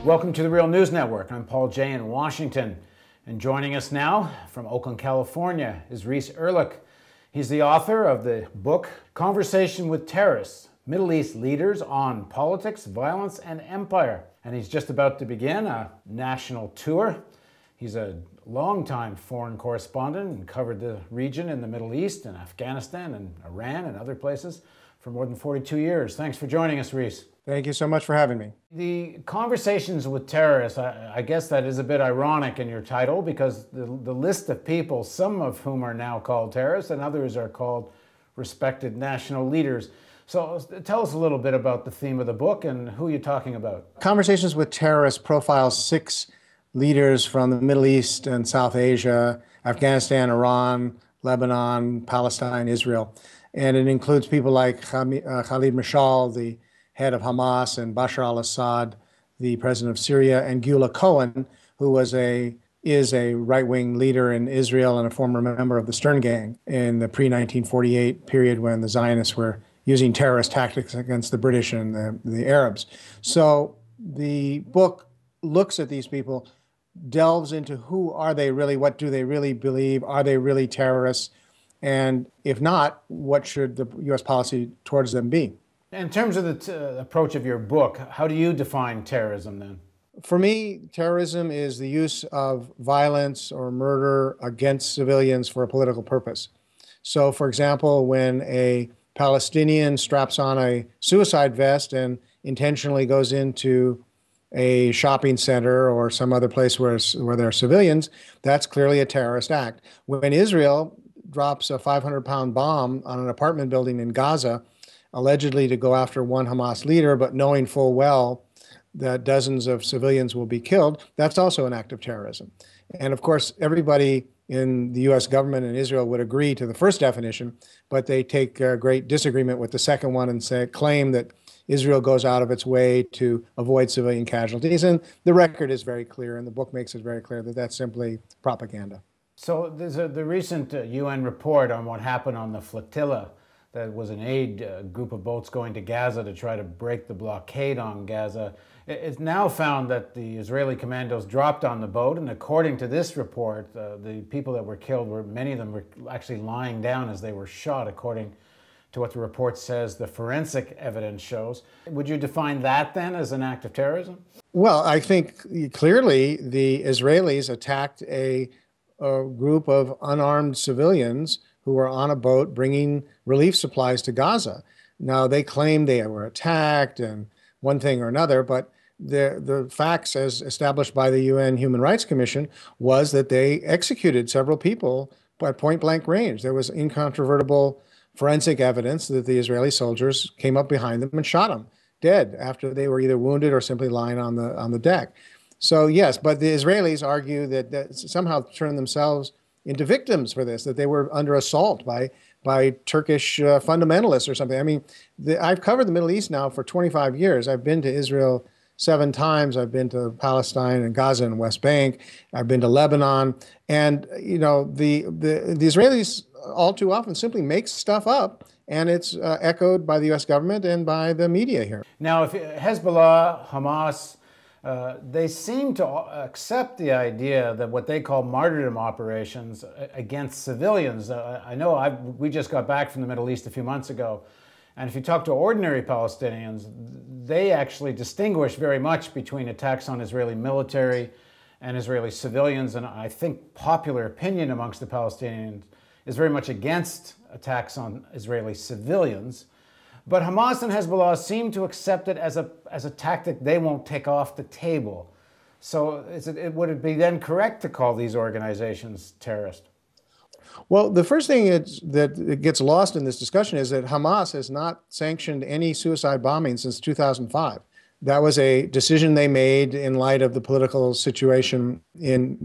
Welcome to the Real News Network. I'm Paul Jay in Washington. And joining us now from Oakland, California is Reese Erlich. He's the author of the book, Conversation with Terrorists, Middle East Leaders on Politics, Violence, and Empire. And he's just about to begin a national tour. He's a longtime foreign correspondent and covered the region in the Middle East and Afghanistan and Iran and other places for more than 42 years. Thanks for joining us, Reese. Thank you so much for having me. The Conversations with Terrorists, I guess that is a bit ironic in your title because the list of people, some of whom are now called terrorists and others are called respected national leaders. So tell us a little bit about the theme of the book and who you're talking about. Conversations with Terrorists profiles 6 leaders from the Middle East and South Asia, Afghanistan, Iran, Lebanon, Palestine, Israel. And it includes people like Khalid Mashal, the head of Hamas, and Bashar al-Assad, the president of Syria, and Gula Cohen, who is a right-wing leader in Israel and a former member of the Stern Gang in the pre-1948 period when the Zionists were using terrorist tactics against the British and the Arabs. So the book looks at these people, delves into who are they really, what do they really believe, are they really terrorists, and if not, what should the U.S. policy towards them be? In terms of the approach of your book, how do you define terrorism then? For me, terrorism is the use of violence or murder against civilians for a political purpose. So, for example, when a Palestinian straps on a suicide vest and intentionally goes into a shopping center or some other place where there are civilians, that's clearly a terrorist act. When Israel drops a 500-pound bomb on an apartment building in Gaza, allegedly to go after one Hamas leader, but knowing full well that dozens of civilians will be killed, that's also an act of terrorism. And of course, everybody in the U.S. government and Israel would agree to the first definition, but they take great disagreement with the second one and claim that Israel goes out of its way to avoid civilian casualties. And the record is very clear, and the book makes it very clear that that's simply propaganda. So there's the recent UN report on what happened on the flotilla. That was an aid group of boats going to Gaza to try to break the blockade on Gaza. It's now found that the Israeli commandos dropped on the boat, and according to this report, the people that were killed, many of them were actually lying down as they were shot, according to what the report says the forensic evidence shows. Would you define that then as an act of terrorism? Well, I think clearly the Israelis attacked a group of unarmed civilians who were on a boat bringing relief supplies to Gaza. Now, they claim they were attacked and one thing or another, but the facts as established by the UN Human Rights Commission was that they executed several people at point-blank range. There was incontrovertible forensic evidence that the Israeli soldiers came up behind them and shot them dead after they were either wounded or simply lying on the deck. So yes, but the Israelis argue that somehow turned themselves into victims for this, that they were under assault by Turkish fundamentalists or something. I mean, I've covered the Middle East now for 25 years. I've been to Israel 7 times. I've been to Palestine and Gaza and West Bank. I've been to Lebanon. And, you know, the Israelis all too often simply make stuff up, and it's echoed by the U.S. government and by the media here. Now, if Hezbollah, Hamas, they seem to accept the idea that what they call martyrdom operations against civilians. I know we just got back from the Middle East a few months ago, and if you talk to ordinary Palestinians, they actually distinguish very much between attacks on Israeli military and Israeli civilians, and I think popular opinion amongst the Palestinians is very much against attacks on Israeli civilians. But Hamas and Hezbollah seem to accept it as a tactic they won't take off the table. So would it be then correct to call these organizations terrorist? Well, the first thing that gets lost in this discussion is that Hamas has not sanctioned any suicide bombing since 2005. That was a decision they made in light of the political situation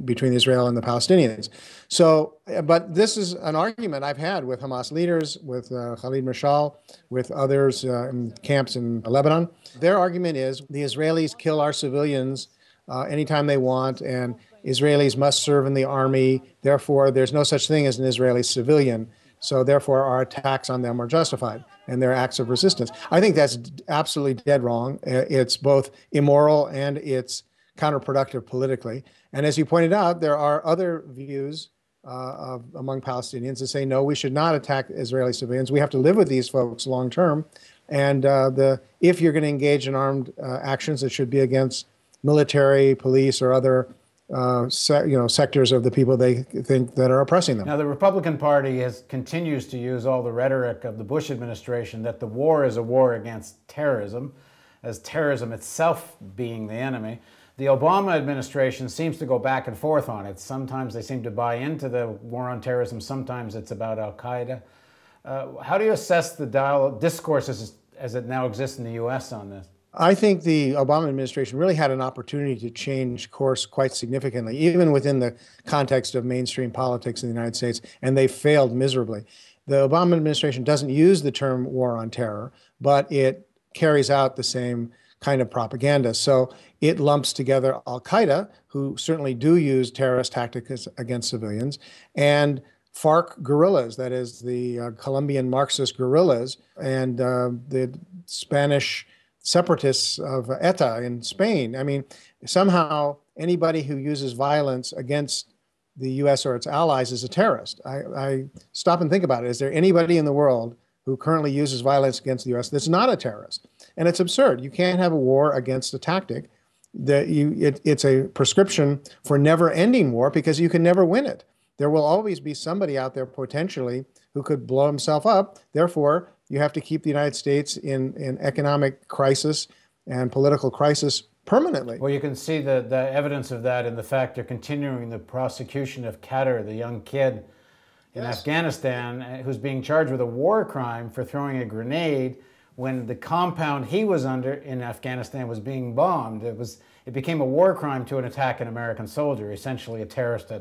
between Israel and the Palestinians. So, but this is an argument I've had with Hamas leaders, with Khalid Mashal, with others in camps in Lebanon. Their argument is the Israelis kill our civilians anytime they want, and Israelis must serve in the army. Therefore, there's no such thing as an Israeli civilian. So therefore, our attacks on them are justified, and they're acts of resistance. I think that's absolutely dead wrong. It's both immoral and it's counterproductive politically. And as you pointed out, there are other views among Palestinians that say, no, we should not attack Israeli civilians. We have to live with these folks long term. And if you're going to engage in armed actions, it should be against military, police, or other sectors of the people they think that are oppressing them. Now, the Republican Party continues to use all the rhetoric of the Bush administration that the war is a war against terrorism, as terrorism itself being the enemy. The Obama administration seems to go back and forth on it. Sometimes they seem to buy into the war on terrorism. Sometimes it's about al-Qaeda. How do you assess the discourse as it now exists in the U.S. on this? I think the Obama administration really had an opportunity to change course quite significantly, even within the context of mainstream politics in the United States, and they failed miserably. The Obama administration doesn't use the term war on terror, but it carries out the same kind of propaganda. So it lumps together al-Qaeda, who certainly do use terrorist tactics against civilians, and FARC guerrillas, that is the Colombian Marxist guerrillas, and the Spanish separatists of ETA in Spain. I mean, somehow anybody who uses violence against the U.S. or its allies is a terrorist. I stop and think about it. Is there anybody in the world who currently uses violence against the U.S. that's not a terrorist? And it's absurd. You can't have a war against a tactic. It's a prescription for never-ending war because you can never win it. There will always be somebody out there potentially who could blow himself up. Therefore, you have to keep the United States in economic crisis and political crisis permanently. Well, you can see the evidence of that in the fact they're continuing the prosecution of Qatar, the young kid in Afghanistan, who's being charged with a war crime for throwing a grenade when the compound he was under in Afghanistan was being bombed. It became a war crime to attack an American soldier, essentially a terrorist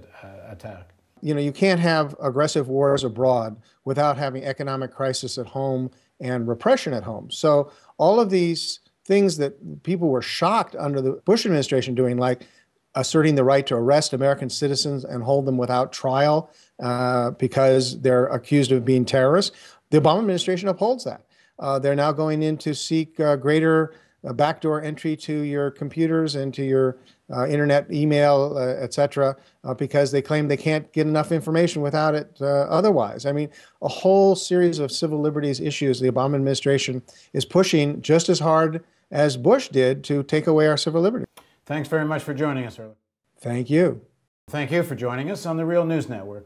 attack. You know, you can't have aggressive wars abroad without having economic crisis at home and repression at home. So all of these things that people were shocked under the Bush administration doing, like asserting the right to arrest American citizens and hold them without trial because they're accused of being terrorists, the Obama administration upholds that. They're now going in to seek greater backdoor entry to your computers and to your internet, email, et cetera, because they claim they can't get enough information without it otherwise. I mean, a whole series of civil liberties issues the Obama administration is pushing just as hard as Bush did to take away our civil liberty. Thanks very much for joining us, Erlich. Thank you. Thank you for joining us on the Real News Network.